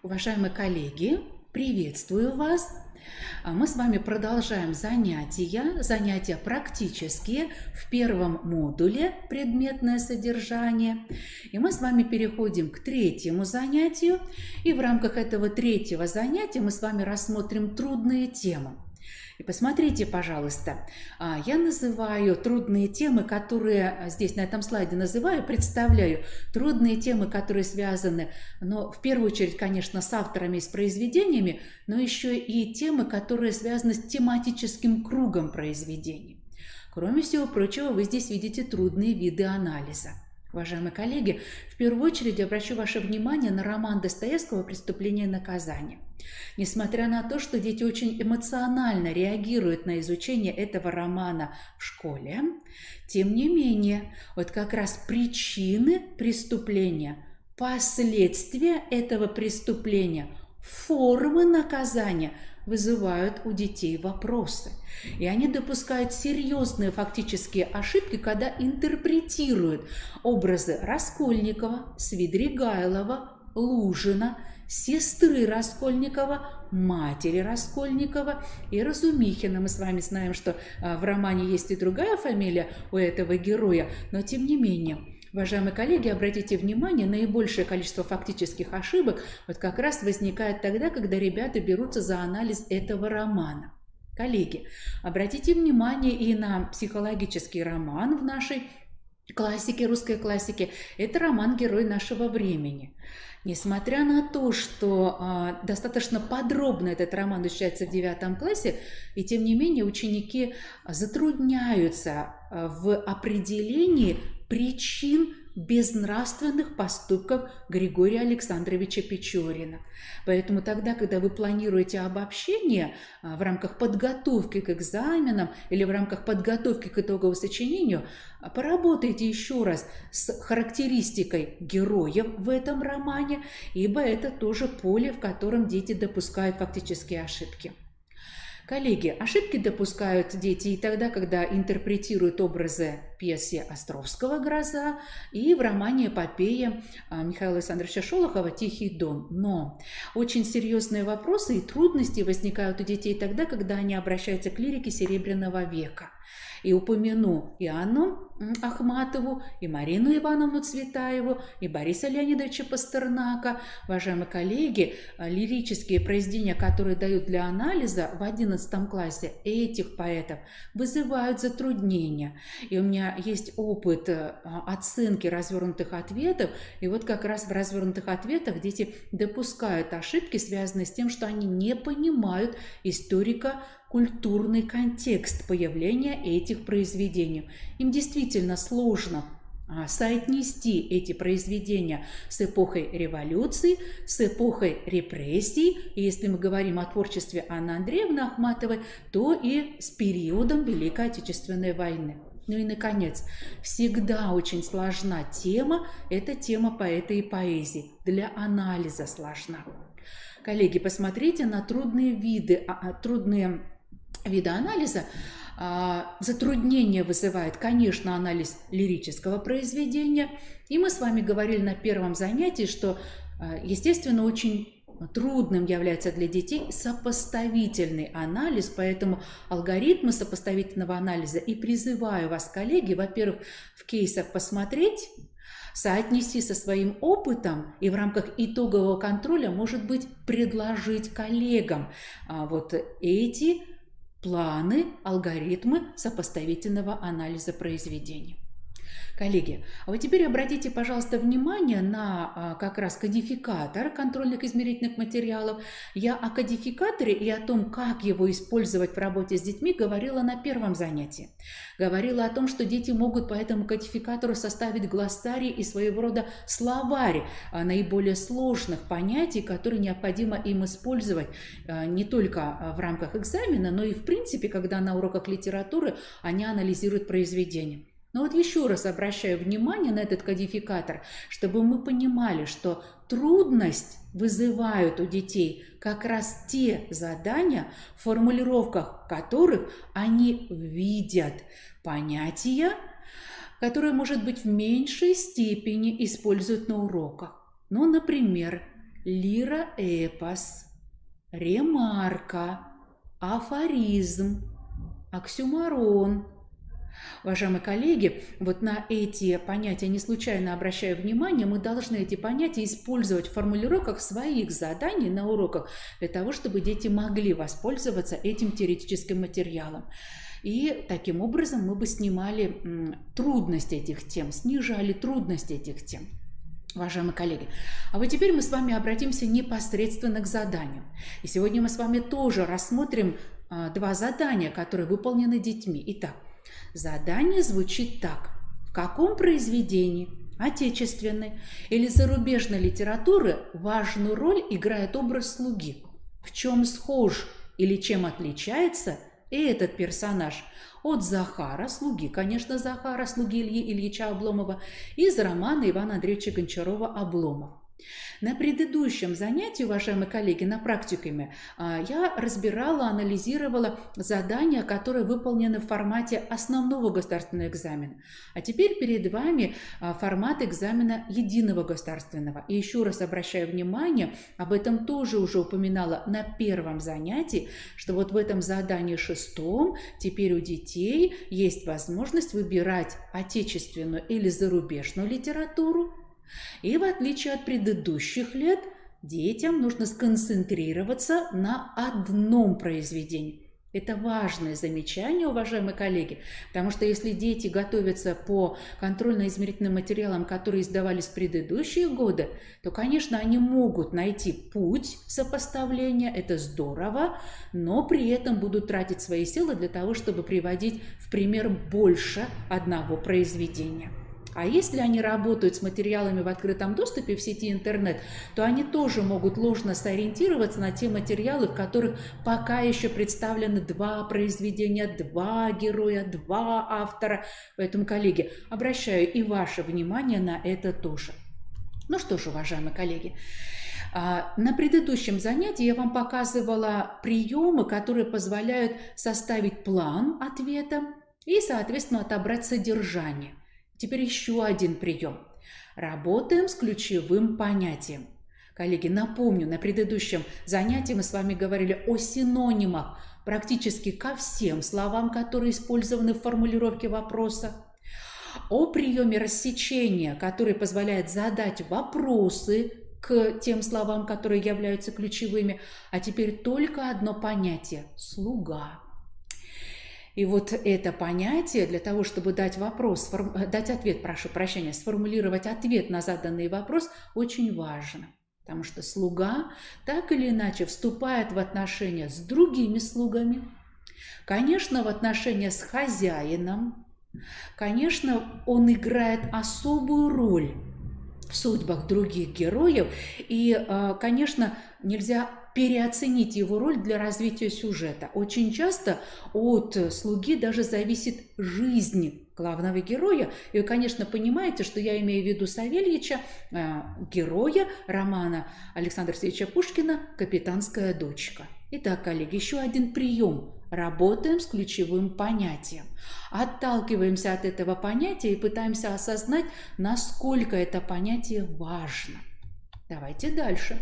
Уважаемые коллеги, приветствую вас! Мы с вами продолжаем занятия практические в первом модуле «Предметное содержание». И мы с вами переходим к третьему занятию. И в рамках этого третьего занятия мы с вами рассмотрим трудные темы. И посмотрите, пожалуйста, я называю трудные темы, которые здесь на этом слайде представляю трудные темы, которые связаны, но в первую очередь, конечно, с авторами и с произведениями, но еще и темы, которые связаны с тематическим кругом произведений. Кроме всего прочего, вы здесь видите трудные виды анализа. Уважаемые коллеги, в первую очередь обращу ваше внимание на роман Достоевского «Преступление и наказание». Несмотря на то, что дети очень эмоционально реагируют на изучение этого романа в школе, тем не менее, вот как раз причины преступления, последствия этого преступления, формы наказания вызывают у детей вопросы. И они допускают серьезные фактические ошибки, когда интерпретируют образы Раскольникова, Свидригайлова, Лужина, сестры Раскольникова, матери Раскольникова и Разумихина. Мы с вами знаем, что в романе есть и другая фамилия у этого героя, но тем не менее. Уважаемые коллеги, обратите внимание, наибольшее количество фактических ошибок вот как раз возникает тогда, когда ребята берутся за анализ этого романа. Коллеги, обратите внимание и на психологический роман в нашей классике, русской классике. Это роман «Герой нашего времени». Несмотря на то, что достаточно подробно этот роман изучается в 9 классе, и тем не менее ученики затрудняются в определении причин безнравственных поступков Григория Александровича Печорина. Поэтому тогда, когда вы планируете обобщение в рамках подготовки к экзаменам или в рамках подготовки к итоговому сочинению, поработайте еще раз с характеристикой героев в этом романе, ибо это тоже поле, в котором дети допускают фактические ошибки. Коллеги, ошибки допускают дети и тогда, когда интерпретируют образы пьесы Островского «Гроза» и в романе эпопея Михаила Александровича Шолохова «Тихий дон». Но очень серьезные вопросы и трудности возникают у детей тогда, когда они обращаются к лирике Серебряного века. И упомяну и Анну Ахматову, и Марину Ивановну Цветаеву, и Бориса Леонидовича Пастернака. Уважаемые коллеги, лирические произведения, которые дают для анализа в 11 классе этих поэтов, вызывают затруднения. И у меня есть опыт оценки развернутых ответов, и вот как раз в развернутых ответах дети допускают ошибки, связанные с тем, что они не понимают историко-культурный контекст появления этих произведений. Им действительно сложно соотнести эти произведения с эпохой революции, с эпохой репрессий, и если мы говорим о творчестве Анны Андреевны Ахматовой, то и с периодом Великой Отечественной войны. Ну и, наконец, всегда очень сложна тема, это тема поэта и поэзии, для анализа сложна. Коллеги, посмотрите на трудные виды анализа. Затруднение вызывает, конечно, анализ лирического произведения. И мы с вами говорили на первом занятии, что, естественно, очень трудным является для детей сопоставительный анализ, поэтому алгоритмы сопоставительного анализа и призываю вас, коллеги, во-первых, в кейсах посмотреть, соотнести со своим опытом и в рамках итогового контроля, может быть, предложить коллегам вот эти планы, алгоритмы сопоставительного анализа произведений. Коллеги, а вот теперь обратите, пожалуйста, внимание на как раз кодификатор контрольных измерительных материалов. Я о кодификаторе и о том, как его использовать в работе с детьми, говорила на первом занятии. Говорила о том, что дети могут по этому кодификатору составить глоссарий и своего рода словарь наиболее сложных понятий, которые необходимо им использовать не только в рамках экзамена, но и в принципе, когда на уроках литературы они анализируют произведения. Но вот еще раз обращаю внимание на этот кодификатор, чтобы мы понимали, что трудность вызывают у детей как раз те задания, в формулировках которых они видят понятия, которые, может быть, в меньшей степени используют на уроках. Ну, например, лироэпос, ремарка, афоризм, оксюморон. Уважаемые коллеги, вот на эти понятия не случайно обращаю внимание, мы должны эти понятия использовать в формулировках своих заданий на уроках для того, чтобы дети могли воспользоваться этим теоретическим материалом. И таким образом мы бы снимали трудность этих тем, снижали трудность этих тем. Уважаемые коллеги, а вот теперь мы с вами обратимся непосредственно к заданию. И сегодня мы с вами тоже рассмотрим два задания, которые выполнены детьми. Итак, задание звучит так. В каком произведении отечественной или зарубежной литературы важную роль играет образ слуги? В чем схож или чем отличается этот персонаж от Захара, слуги, конечно, Захара, слуги Ильи Ильича Обломова, из романа Ивана Андреевича Гончарова «Обломов». На предыдущем занятии, уважаемые коллеги, на практикуме я разбирала, анализировала задания, которые выполнены в формате основного государственного экзамена. А теперь перед вами формат экзамена единого государственного. И еще раз обращаю внимание, об этом тоже уже упоминала на первом занятии, что вот в этом задании шестом теперь у детей есть возможность выбирать отечественную или зарубежную литературу. И в отличие от предыдущих лет, детям нужно сконцентрироваться на одном произведении. Это важное замечание, уважаемые коллеги, потому что если дети готовятся по контрольно-измерительным материалам, которые издавались в предыдущие годы, то, конечно, они могут найти путь сопоставления, это здорово, но при этом будут тратить свои силы для того, чтобы приводить в пример больше одного произведения. А если они работают с материалами в открытом доступе в сети интернет, то они тоже могут ложно сориентироваться на те материалы, в которых пока еще представлены два произведения, два героя, два автора. Поэтому, коллеги, обращаю и ваше внимание на это тоже. Ну что ж, уважаемые коллеги, на предыдущем занятии я вам показывала приемы, которые позволяют составить план ответа и, соответственно, отобрать содержание. Теперь еще один прием. Работаем с ключевым понятием. Коллеги, напомню, на предыдущем занятии мы с вами говорили о синонимах практически ко всем словам, которые использованы в формулировке вопроса, о приеме рассечения, который позволяет задать вопросы к тем словам, которые являются ключевыми, а теперь только одно понятие – слуга. И вот это понятие для того, чтобы дать ответ, сформулировать ответ на заданный вопрос, очень важно. Потому что слуга так или иначе вступает в отношения с другими слугами, конечно, в отношения с хозяином, конечно, он играет особую роль в судьбах других героев, и, конечно, нельзя переоценить его роль для развития сюжета. Очень часто от слуги даже зависит жизнь главного героя. И вы, конечно, понимаете, что я имею в виду Савельича, героя романа Александра Сергеевича Пушкина «Капитанская дочка». Итак, коллеги, еще один прием. Работаем с ключевым понятием. Отталкиваемся от этого понятия и пытаемся осознать, насколько это понятие важно. Давайте дальше.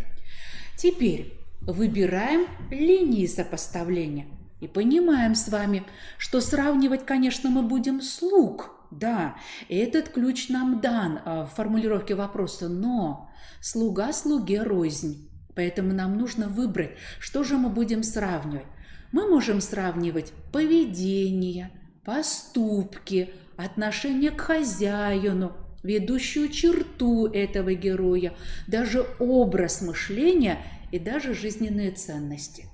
Теперь выбираем линии сопоставления и понимаем с вами, что сравнивать, конечно, мы будем слуг. Да, этот ключ нам дан в формулировке вопроса, но слуга слуге рознь. Поэтому нам нужно выбрать, что же мы будем сравнивать. Мы можем сравнивать поведение, поступки, отношение к хозяину, ведущую черту этого героя, даже образ мышления и даже жизненные ценности.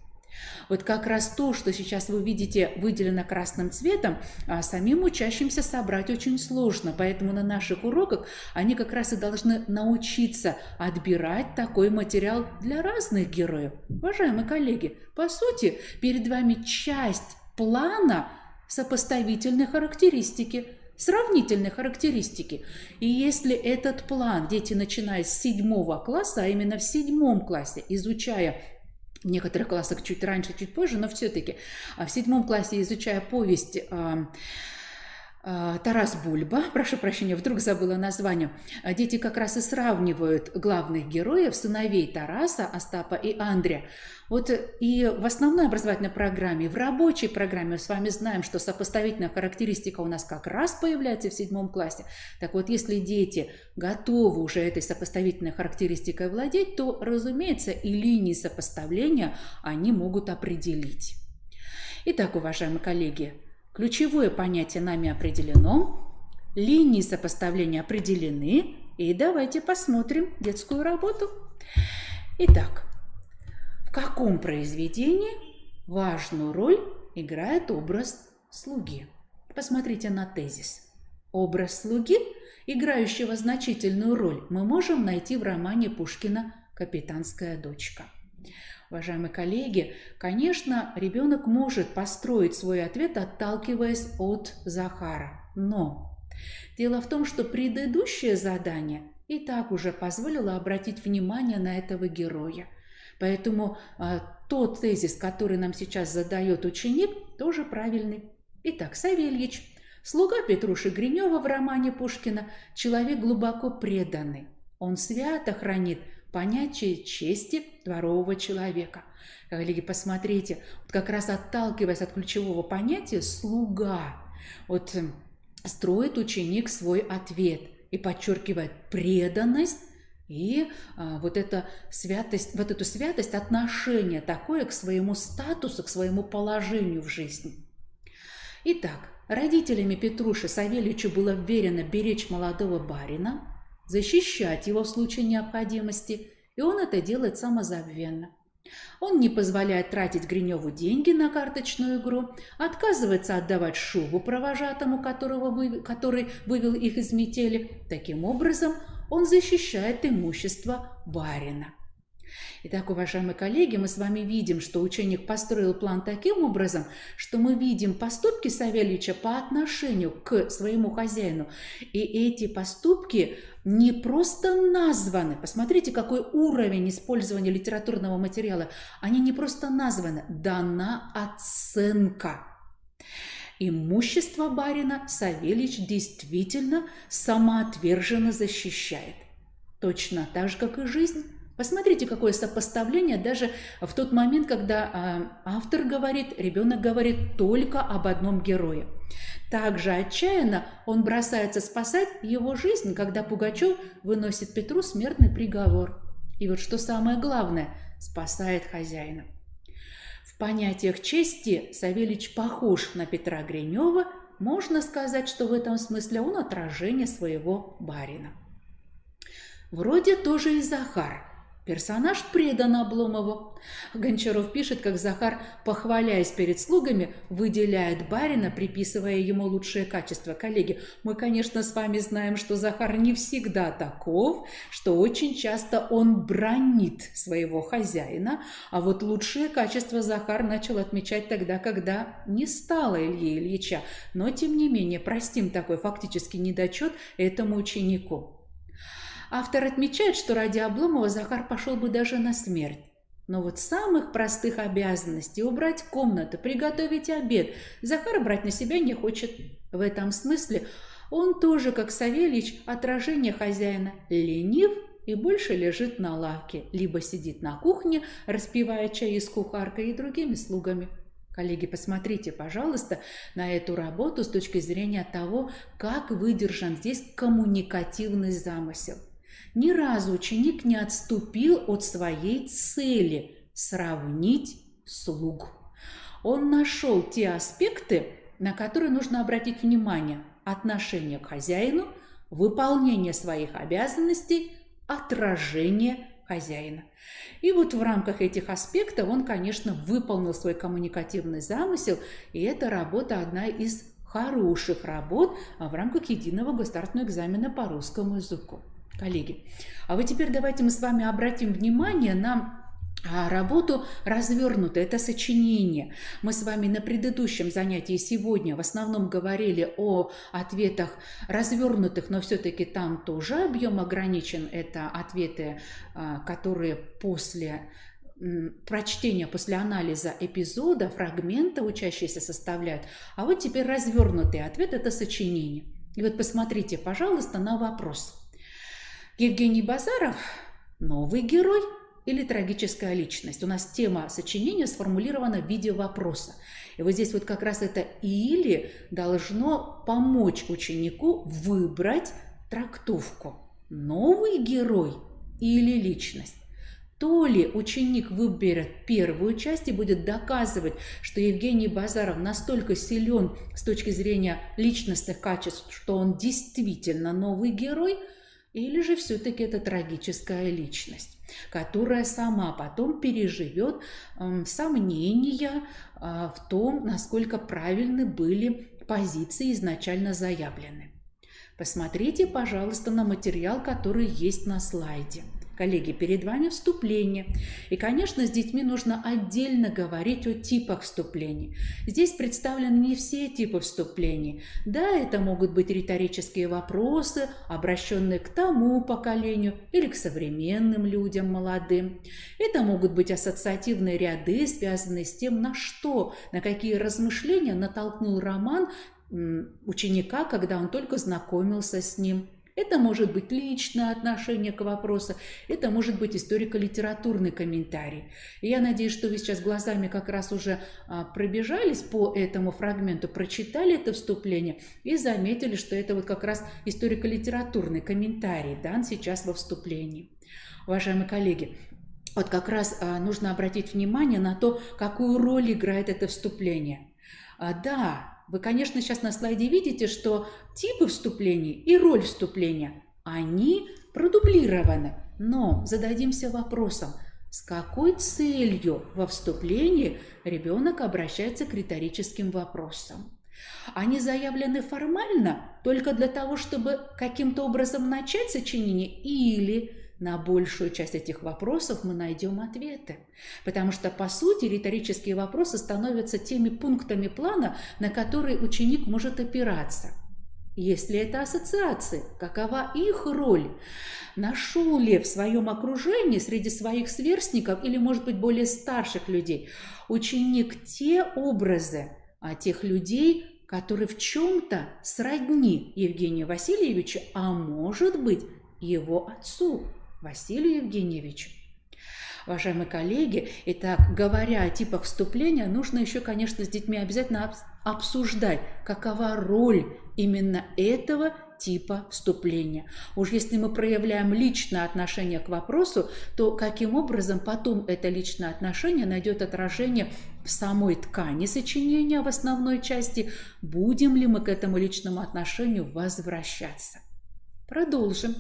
Вот как раз то, что сейчас вы видите выделено красным цветом, самим учащимся собрать очень сложно. Поэтому на наших уроках они как раз и должны научиться отбирать такой материал для разных героев. Уважаемые коллеги, по сути, перед вами часть плана сопоставительной характеристики, сравнительной характеристики. И если этот план дети начинают с 7 класса, а именно в 7 классе, изучая в некоторых классах чуть раньше, чуть позже, но все-таки в 7 классе, изучая повесть Тарас Бульба, прошу прощения, вдруг забыла название. Дети как раз и сравнивают главных героев, сыновей Тараса, Остапа и Андрея. Вот и в основной образовательной программе, в рабочей программе мы с вами знаем, что сопоставительная характеристика у нас как раз появляется в 7 классе. Так вот, если дети готовы уже этой сопоставительной характеристикой владеть, то, разумеется, и линии сопоставления они могут определить. Итак, уважаемые коллеги, ключевое понятие нами определено, линии сопоставления определены, и давайте посмотрим детскую работу. Итак, в каком произведении важную роль играет образ слуги? Посмотрите на тезис. Образ слуги, играющего значительную роль, мы можем найти в романе Пушкина «Капитанская дочка». Уважаемые коллеги, конечно, ребенок может построить свой ответ, отталкиваясь от Захара. Но дело в том, что предыдущее задание и так уже позволило обратить внимание на этого героя. Поэтому тот тезис, который нам сейчас задает ученик, тоже правильный. Итак, Савельич, слуга Петруши Гринева в романе Пушкина, человек глубоко преданный. Он свято хранит понятие чести дворового человека. Коллеги, посмотрите, вот как раз отталкиваясь от ключевого понятия «слуга», вот строит ученик свой ответ и подчеркивает преданность и вот эту святость отношения такое к своему статусу, к своему положению в жизни. Итак, родителями Петруши Савельичу было вверено беречь молодого барина, защищать его в случае необходимости, и он это делает самозабвенно. Он не позволяет тратить Гриневу деньги на карточную игру, отказывается отдавать шубу провожатому, который вывел их из метели. Таким образом, он защищает имущество барина. Итак, уважаемые коллеги, мы с вами видим, что ученик построил план таким образом, что мы видим поступки Савельича по отношению к своему хозяину. И эти поступки не просто названы. Посмотрите, какой уровень использования литературного материала. Они не просто названы, дана оценка. Имущество барина Савельич действительно самоотверженно защищает. Точно так же, как и жизнь. Посмотрите, какое сопоставление даже в тот момент, когда автор говорит, ребенок говорит только об одном герое. Также отчаянно он бросается спасать его жизнь, когда Пугачев выносит Петру смертный приговор. И вот что самое главное, спасает хозяина. В понятиях чести Савельич похож на Петра Гринева. Можно сказать, что в этом смысле он отражение своего барина. Вроде тоже и Захар. Персонаж предан Обломову. Гончаров пишет, как Захар, похваляясь перед слугами, выделяет барина, приписывая ему лучшие качества. Коллеги, мы, конечно, с вами знаем, что Захар не всегда таков, что очень часто он бранит своего хозяина, а вот лучшие качества Захар начал отмечать тогда, когда не стало Ильи Ильича. Но, тем не менее, простим такой фактически недочет этому ученику. Автор отмечает, что ради Обломова Захар пошел бы даже на смерть. Но вот самых простых обязанностей – убрать комнату, приготовить обед – Захар брать на себя не хочет. В этом смысле он тоже, как Савельич, отражение хозяина, ленив и больше лежит на лавке, либо сидит на кухне, распивая чай с кухаркой и другими слугами. Коллеги, посмотрите, пожалуйста, на эту работу с точки зрения того, как выдержан здесь коммуникативный замысел. Ни разу ученик не отступил от своей цели – сравнить слуг. Он нашел те аспекты, на которые нужно обратить внимание: отношение к хозяину, выполнение своих обязанностей, отражение хозяина. И вот в рамках этих аспектов он, конечно, выполнил свой коммуникативный замысел, и эта работа одна из хороших работ в рамках единого государственного экзамена по русскому языку. Коллеги, а вот теперь давайте мы с вами обратим внимание на работу развернутую, это сочинение. Мы с вами на предыдущем занятии сегодня в основном говорили о ответах развернутых, но все-таки там тоже объем ограничен. Это ответы, которые после прочтения после анализа эпизода, фрагмента учащиеся составляют, а вот теперь развернутый ответ – это сочинение. И вот посмотрите, пожалуйста, на вопрос. Евгений Базаров – новый герой или трагическая личность? У нас тема сочинения сформулирована в виде вопроса. И вот здесь вот как раз это «или» должно помочь ученику выбрать трактовку. Новый герой или личность? То ли ученик выберет первую часть и будет доказывать, что Евгений Базаров настолько силен с точки зрения личностных качеств, что он действительно новый герой, или же все-таки это трагическая личность, которая сама потом переживет сомнения в том, насколько правильны были позиции изначально заявлены. Посмотрите, пожалуйста, на материал, который есть на слайде. Коллеги, перед вами вступление. И, конечно, с детьми нужно отдельно говорить о типах вступлений. Здесь представлены не все типы вступлений. Да, это могут быть риторические вопросы, обращенные к тому поколению или к современным людям, молодым. Это могут быть ассоциативные ряды, связанные с тем, на какие размышления натолкнул роман ученика, когда он только знакомился с ним. Это может быть личное отношение к вопросу, это может быть историко-литературный комментарий. И я надеюсь, что вы сейчас глазами как раз уже пробежались по этому фрагменту, прочитали это вступление и заметили, что это вот как раз историко-литературный комментарий дан сейчас во вступлении. Уважаемые коллеги, вот как раз нужно обратить внимание на то, какую роль играет это вступление. Да, вы, конечно, сейчас на слайде видите, что типы вступлений и роль вступления, они продублированы. Но зададимся вопросом, с какой целью во вступлении ребенок обращается к риторическим вопросам? Они заявлены формально только для того, чтобы каким-то образом начать сочинение, или на большую часть этих вопросов мы найдем ответы. Потому что, по сути, риторические вопросы становятся теми пунктами плана, на которые ученик может опираться. Если это ассоциации, какова их роль? Нашел ли в своем окружении, среди своих сверстников или, может быть, более старших людей, ученик те образы тех людей, которые в чем-то сродни Евгению Васильевичу, а может быть, его отцу Василию Евгеньевичу. Уважаемые коллеги, итак, говоря о типах вступления, нужно еще, конечно, с детьми обязательно обсуждать, какова роль именно этого типа вступления. Уж если мы проявляем личное отношение к вопросу, то каким образом потом это личное отношение найдет отражение в самой ткани сочинения, в основной части, будем ли мы к этому личному отношению возвращаться. Продолжим.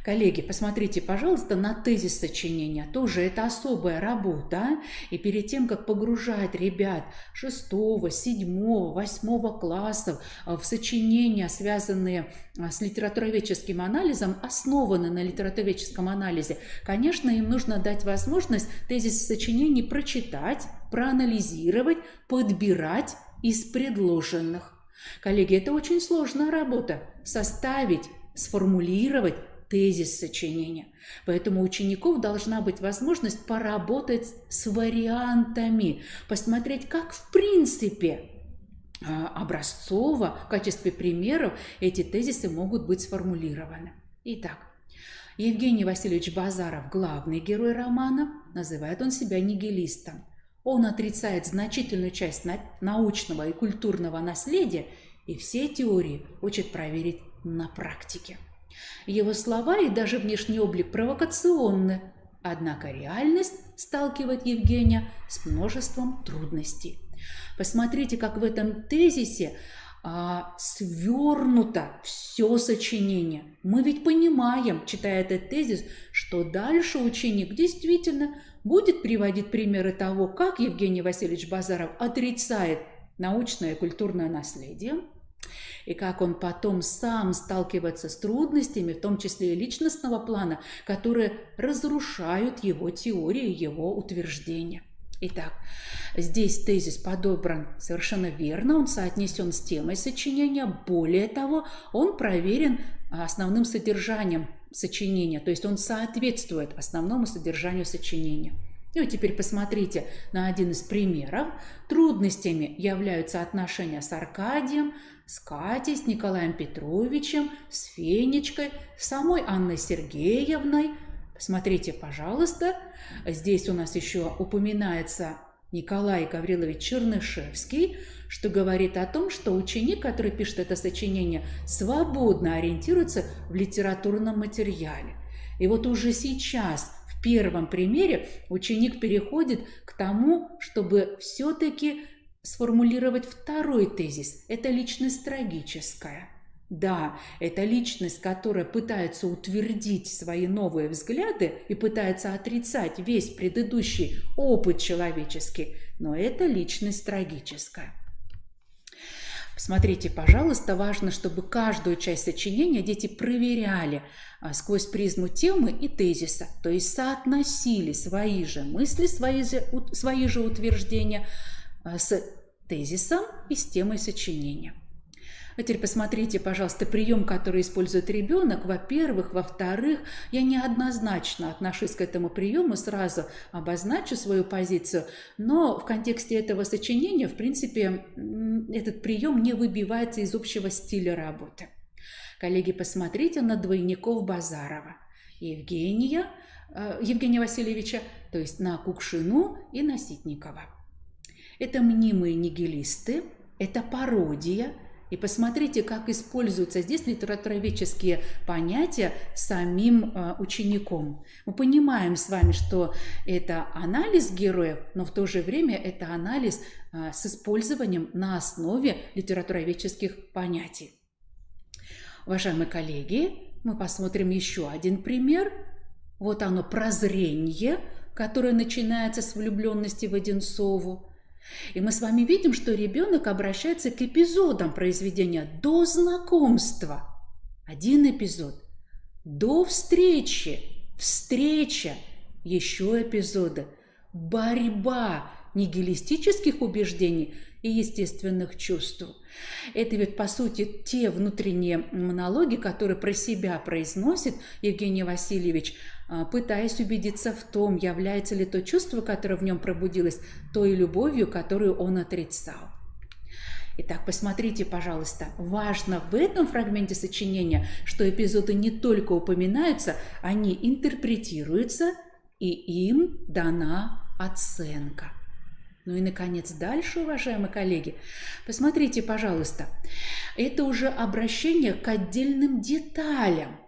Коллеги, посмотрите, пожалуйста, на тезис сочинения. Тоже это особая работа. И перед тем, как погружать ребят 6, 7, 8 классов в сочинения, связанные с литературоведческим анализом, основанные на литературоведческом анализе, конечно, им нужно дать возможность тезис сочинений прочитать, проанализировать, подбирать из предложенных. Коллеги, это очень сложная работа. Составить, сформулировать тезис сочинения. Поэтому у учеников должна быть возможность поработать с вариантами, посмотреть, как в принципе образцово, в качестве примеров эти тезисы могут быть сформулированы. Итак, Евгений Васильевич Базаров, главный герой романа, называет он себя нигилистом. Он отрицает значительную часть научного и культурного наследия и все теории хочет проверить на практике. Его слова и даже внешний облик провокационны, однако реальность сталкивает Евгения с множеством трудностей. Посмотрите, как в этом тезисе свернуто все сочинение. Мы ведь понимаем, читая этот тезис, что дальше ученик действительно будет приводить примеры того, как Евгений Васильевич Базаров отрицает научное и культурное наследие, и как он потом сам сталкивается с трудностями, в том числе и личностного плана, которые разрушают его теории, его утверждения. Итак, здесь тезис подобран совершенно верно, он соотнесен с темой сочинения. Более того, он проверен основным содержанием сочинения, то есть он соответствует основному содержанию сочинения. И вот теперь посмотрите на один из примеров. Трудностями являются отношения с Аркадием, с Катей, с Николаем Петровичем, с Фенечкой, с самой Анной Сергеевной. Посмотрите, пожалуйста, здесь у нас еще упоминается Николай Гаврилович Чернышевский, что говорит о том, что ученик, который пишет это сочинение, свободно ориентируется в литературном материале. И вот уже сейчас, в первом примере, ученик переходит к тому, чтобы все-таки сформулировать второй тезис. Это личность трагическая. Да, это личность, которая пытается утвердить свои новые взгляды и пытается отрицать весь предыдущий опыт человеческий, но это личность трагическая. Смотрите, пожалуйста, важно, чтобы каждую часть сочинения дети проверяли сквозь призму темы и тезиса, то есть соотносили свои же мысли, свои же утверждения с тезисом и с темой сочинения. А теперь посмотрите, пожалуйста, прием, который использует ребенок. Во-первых, во-вторых, я неоднозначно отношусь к этому приему, сразу обозначу свою позицию, но в контексте этого сочинения, в принципе, этот прием не выбивается из общего стиля работы. Коллеги, посмотрите на двойников Базарова. Евгения Васильевича, то есть на Кукшину и на Ситникова. Это мнимые нигилисты, это пародия. И посмотрите, как используются здесь литературоведческие понятия самим учеником. Мы понимаем с вами, что это анализ героев, но в то же время это анализ с использованием на основе литературоведческих понятий. Уважаемые коллеги, мы посмотрим еще один пример. Вот оно, прозрение, которое начинается с влюбленности в Одинцову. И мы с вами видим, что ребенок обращается к эпизодам произведения до знакомства. Один эпизод. До встречи. Встреча. Еще эпизоды. Борьба нигилистических убеждений и естественных чувств. Это ведь, по сути, те внутренние монологи, которые про себя произносит Евгений Васильевич, пытаясь убедиться в том, является ли то чувство, которое в нем пробудилось, той любовью, которую он отрицал. Итак, посмотрите, пожалуйста, важно в этом фрагменте сочинения, что эпизоды не только упоминаются, они интерпретируются, и им дана оценка. Ну и, наконец, дальше, уважаемые коллеги, посмотрите, пожалуйста, это уже обращение к отдельным деталям.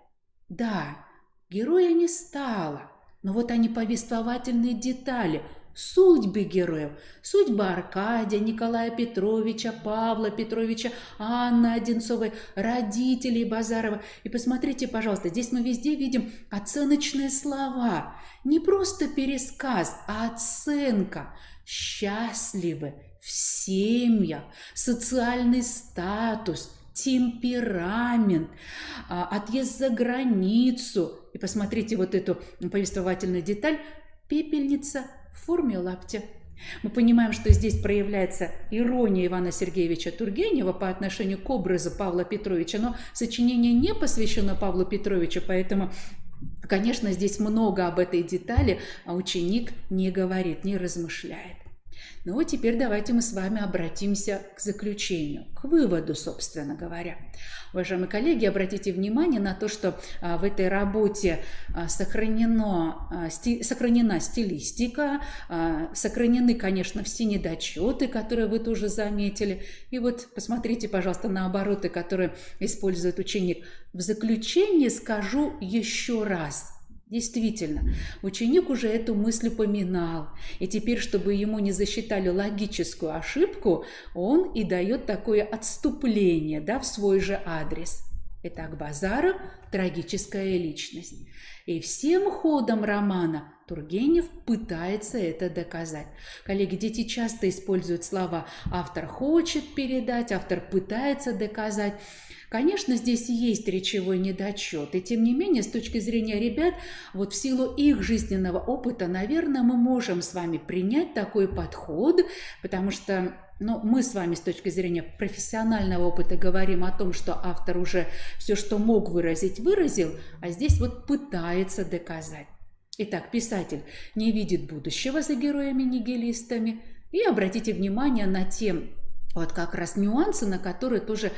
Да, героя не стало, но вот они повествовательные детали, судьбы героев. Судьба Аркадия, Николая Петровича, Павла Петровича, Анны Одинцовой, родителей Базарова. И посмотрите, пожалуйста, здесь мы везде видим оценочные слова. Не просто пересказ, а оценка. Счастливы, в семьях, социальный статус, темперамент, отъезд за границу. И посмотрите вот эту повествовательную деталь. Пепельница в форме лаптя. Мы понимаем, что здесь проявляется ирония Ивана Сергеевича Тургенева по отношению к образу Павла Петровича, но сочинение не посвящено Павлу Петровичу, поэтому, конечно, здесь много об этой детали, а ученик не говорит, не размышляет. Ну вот теперь давайте мы с вами обратимся к заключению, к выводу, собственно говоря. Уважаемые коллеги, обратите внимание на то, что в этой работе сохранена стилистика, сохранены, конечно, все недочеты, которые вы тоже заметили. И вот посмотрите, пожалуйста, на обороты, которые использует ученик. В заключение скажу еще раз. Действительно, ученик уже эту мысль упоминал, и теперь, чтобы ему не засчитали логическую ошибку, он и дает такое отступление, в свой же адрес. Итак, Базаров – трагическая личность. И всем ходом романа Тургенев пытается это доказать. Коллеги, дети часто используют слова «автор хочет передать», «автор пытается доказать». Конечно, здесь есть речевой недочет, и тем не менее, с точки зрения ребят, вот в силу их жизненного опыта, наверное, мы можем с вами принять такой подход, потому что мы с вами с точки зрения профессионального опыта говорим о том, что автор уже все, что мог выразить, выразил, а здесь вот пытается доказать. Итак, писатель не видит будущего за героями-нигилистами. И обратите внимание на те вот как раз нюансы, на которые тоже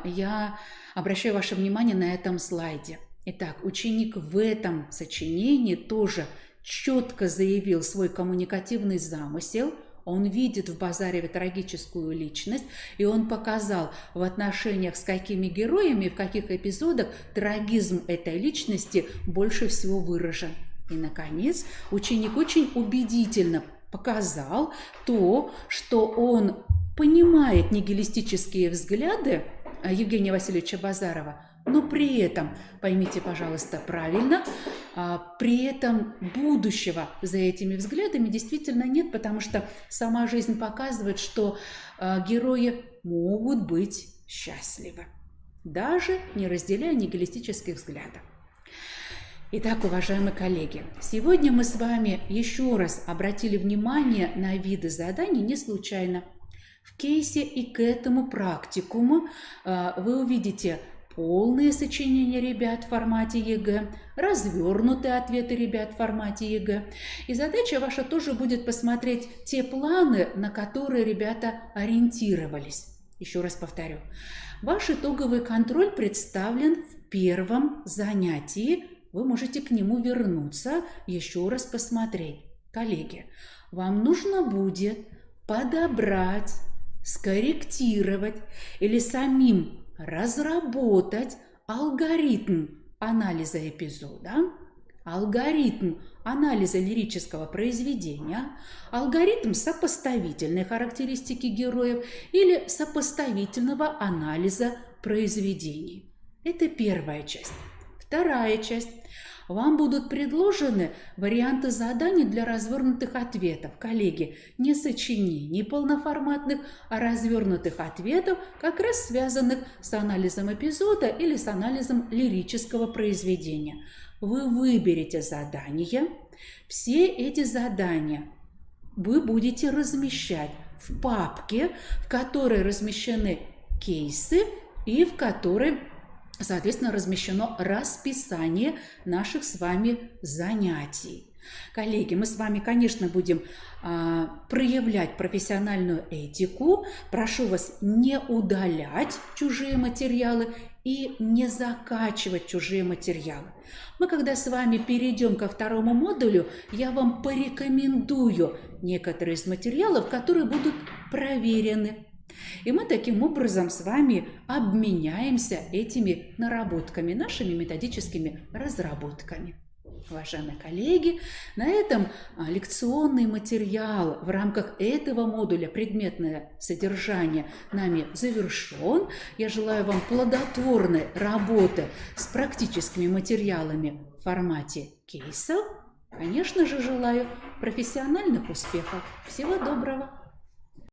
я обращаю ваше внимание на этом слайде. Итак, ученик в этом сочинении тоже четко заявил свой коммуникативный замысел. Он видит в Базареве трагическую личность, и он показал в отношениях с какими героями, в каких эпизодах трагизм этой личности больше всего выражен. И, наконец, ученик очень убедительно показал то, что он понимает нигилистические взгляды Евгения Васильевича Базарова, но при этом, поймите, пожалуйста, правильно, при этом будущего за этими взглядами действительно нет, потому что сама жизнь показывает, что герои могут быть счастливы, даже не разделяя нигилистических взглядов. Итак, уважаемые коллеги, сегодня мы с вами еще раз обратили внимание на виды заданий не случайно. В кейсе и к этому практикуму вы увидите полные сочинения ребят в формате ЕГЭ, развернутые ответы ребят в формате ЕГЭ. И задача ваша тоже будет посмотреть те планы, на которые ребята ориентировались. Еще раз повторю, ваш итоговый контроль представлен в первом занятии. Вы можете к нему вернуться, еще раз посмотреть. Коллеги, вам нужно будет подобрать, скорректировать или самим разработать алгоритм анализа эпизода, алгоритм анализа лирического произведения, алгоритм сопоставительной характеристики героев или сопоставительного анализа произведений. Это первая часть. Вторая часть. Вам будут предложены варианты заданий для развернутых ответов. Коллеги, не сочинений полноформатных, а развернутых ответов, как раз связанных с анализом эпизода или с анализом лирического произведения. Вы выберете задания. Все эти задания вы будете размещать в папке, в которой размещены кейсы и в которой, соответственно, размещено расписание наших с вами занятий. Коллеги, мы с вами, конечно, будем проявлять профессиональную этику. Прошу вас не удалять чужие материалы и не закачивать чужие материалы. Мы, когда с вами перейдем ко второму модулю, я вам порекомендую некоторые из материалов, которые будут проверены. И мы таким образом с вами обменяемся этими наработками, нашими методическими разработками. Уважаемые коллеги, на этом лекционный материал в рамках этого модуля «Предметное содержание» нами завершен. Я желаю вам плодотворной работы с практическими материалами в формате кейсов. Конечно же, желаю профессиональных успехов. Всего доброго!